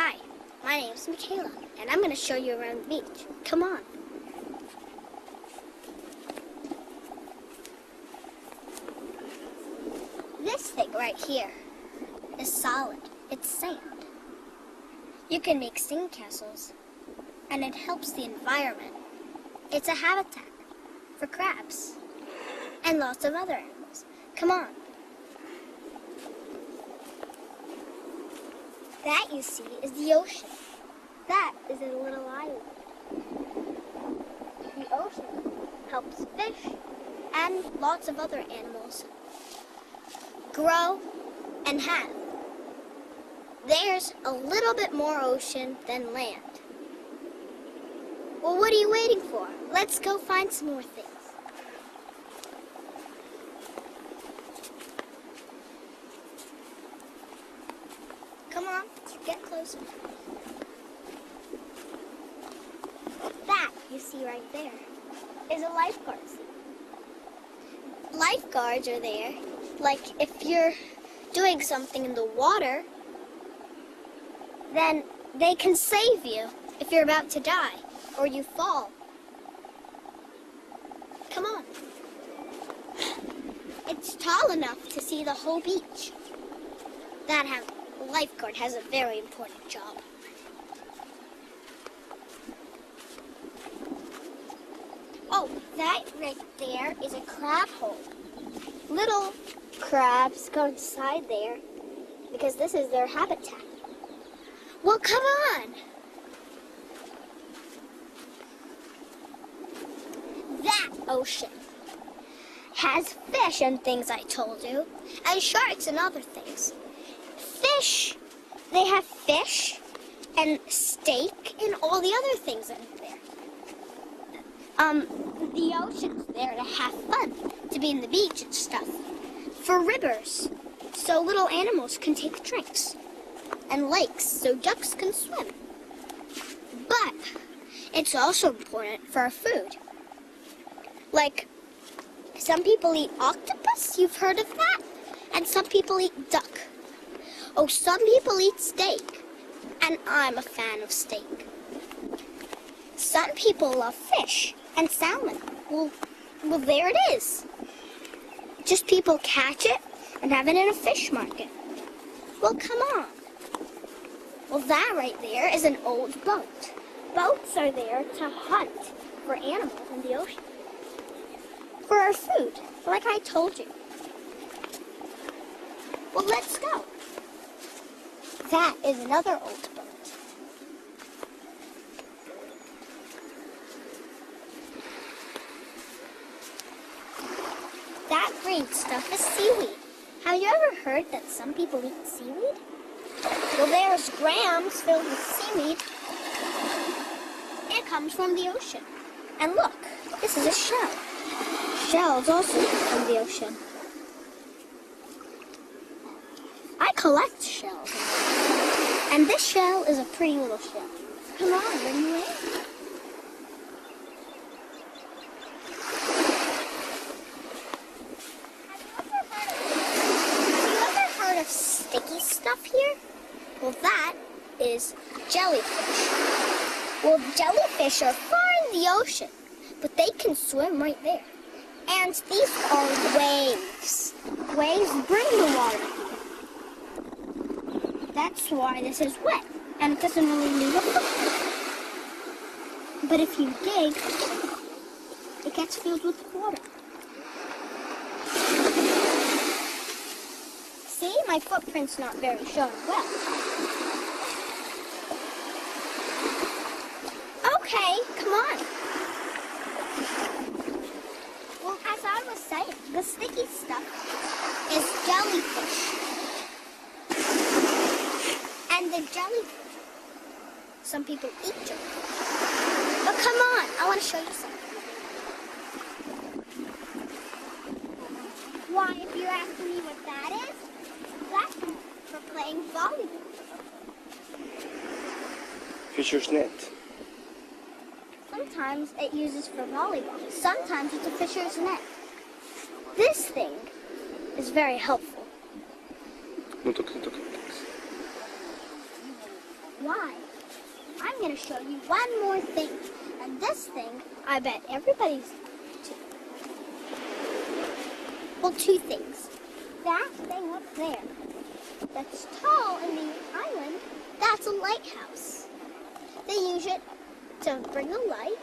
Hi, my name's Micaela, and I'm going to show you around the beach. Come on. This thing right here is solid. It's sand. You can make sandcastles, and it helps the environment. It's a habitat for crabs and lots of other animals. Come on. That you see is the ocean. That is a little island. The ocean helps fish and lots of other animals grow and have. There's a little bit more ocean than land. Well, what are you waiting for? Let's go find some more things. Come on, get closer. That you see right there is a lifeguard seat. Lifeguards are there, like if you're doing something in the water, then they can save you if you're about to die or you fall. Come on. It's tall enough to see the whole beach. Lifeguard has a very important job. Oh, that right there is a crab hole. Little crabs go inside there because this is their habitat. Well, come on. That ocean has fish and things I told you, and sharks and other things. Fish, they have fish and steak and all the other things in there. The ocean's there to have fun, to be in the beach and stuff. For rivers, so little animals can take drinks. And lakes, so ducks can swim. But it's also important for our food. Like, some people eat octopus, you've heard of that? And some people eat duck. Oh, some people eat steak, and I'm a fan of steak. Some people love fish and salmon. Well, there it is. Just people catch it and have it in a fish market. Well, come on. Well, that right there is an old boat. Boats are there to hunt for animals in the ocean. For our food, like I told you. Well, let's go. That is another old boat. That green stuff is seaweed. Have you ever heard that some people eat seaweed? Well, there's grams filled with seaweed. It comes from the ocean. And look, this is a shell. Shells also come from the ocean. I collect shells. And this shell is a pretty little shell. Come on, bring you in. Have you ever heard of sticky stuff here? Well, that is jellyfish. Well, jellyfish are far in the ocean, but they can swim right there. And these are waves. Waves bring the water here. That's why this is wet, and it doesn't really leave a footprint. But if you dig, it gets filled with water. See, my footprint's not very showing well. Okay, come on. Well, as I was saying, the sticky stuff is jellyfish. And the jellyfish, some people eat jellyfish. But come on, I want to show you something. Why, if you're asking me what that is, that's for playing volleyball. Fisher's net. Sometimes it uses for volleyball. Sometimes it's a fisher's net. This thing is very helpful. No toques, no toques. Why? I'm going to show you one more thing. And this thing, I bet everybody's... Well, two things. That thing up there, that's tall in the island, that's a lighthouse. They use it to bring the light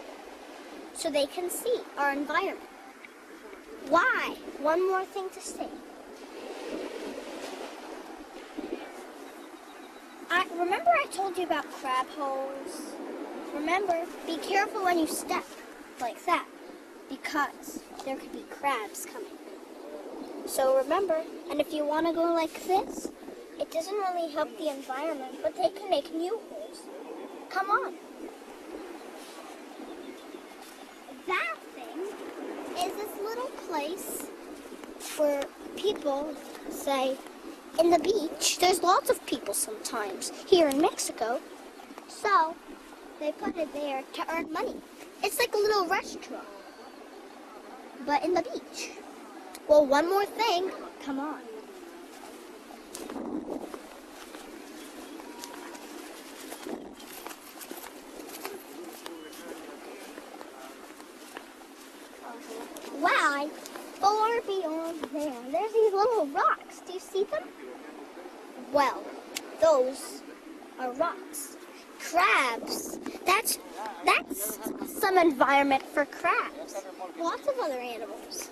so they can see our environment. Why? One more thing to say. Remember I told you about crab holes? Remember, be careful when you step like that because there could be crabs coming. So remember, and if you want to go like this, it doesn't really help the environment, but they can make new holes. Come on. That thing is this little place where people say, in the beach, there's lots of people sometimes here in Mexico, so they put it there to earn money. It's like a little restaurant, but in the beach. Well, one more thing. Come on. Wow, far beyond there, there's these little rocks. Do you see them? Well, those are rocks. Crabs. That's some environment for crabs. Lots of other animals.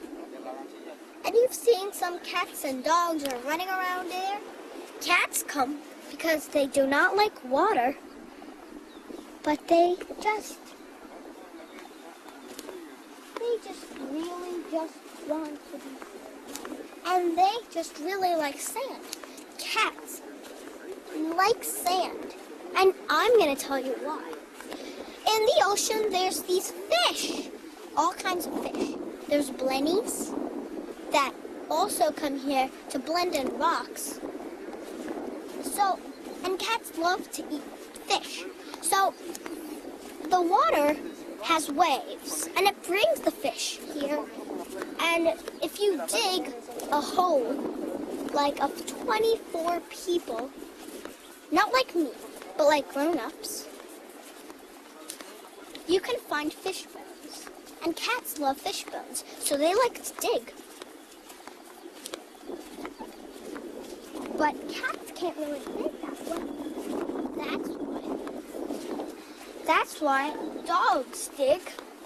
And you've seen some cats and dogs are running around there. Cats come because they do not like water, but they just really just want to be. And they just really like sand. Cats like sand. And I'm going to tell you why. In the ocean, there's these fish. All kinds of fish. There's blennies that also come here to blend in rocks. So, and cats love to eat fish. So, the water has waves, and it brings the fish here. And if you dig a hole, like of 24 people, not like me, but like grown-ups, you can find fish bones. And cats love fish bones, so they like to dig. But cats can't really dig that way. That's why dogs dig.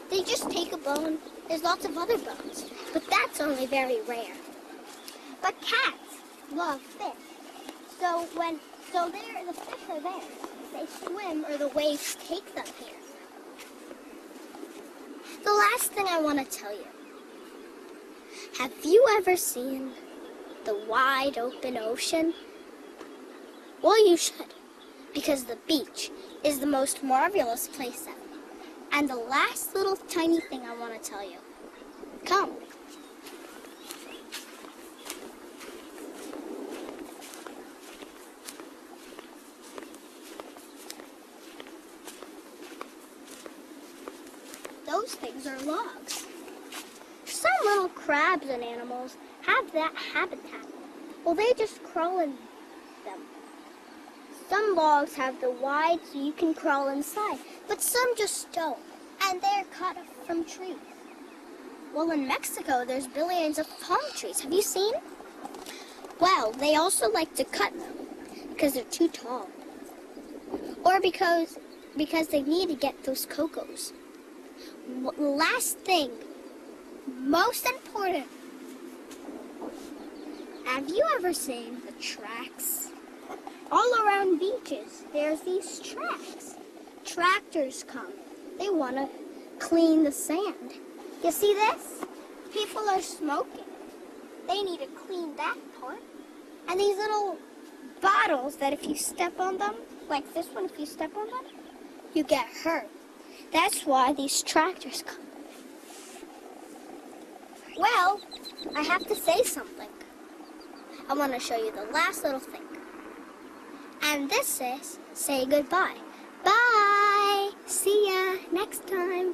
They just take a bone. There's lots of other bones, but that's only very rare. But cats love fish. So the fish are there. They swim or the waves take them here. The last thing I want to tell you. Have you ever seen the wide open ocean? Well, you should, because the beach is the most marvelous place ever. And the last little tiny thing I want to tell you. Come. Those things are logs. Some little crabs and animals have that habitat. Well, they just crawl in them. Some logs have the wide so you can crawl inside, but some just don't, and they're cut from trees. Well, in Mexico, there's billions of palm trees. Have you seen? Well, they also like to cut them because they're too tall, or because they need to get those cocos. Last thing, most important, have you ever seen the tracks? All around beaches, there's these tracks. Tractors come. They want to clean the sand. You see this? People are smoking. They need to clean that part. And these little bottles that if you step on them, like this one, if you step on them, you get hurt. That's why these tractors come. Well, I have to say something. I want to show you the last little thing. And this is say goodbye. Bye! See ya next time.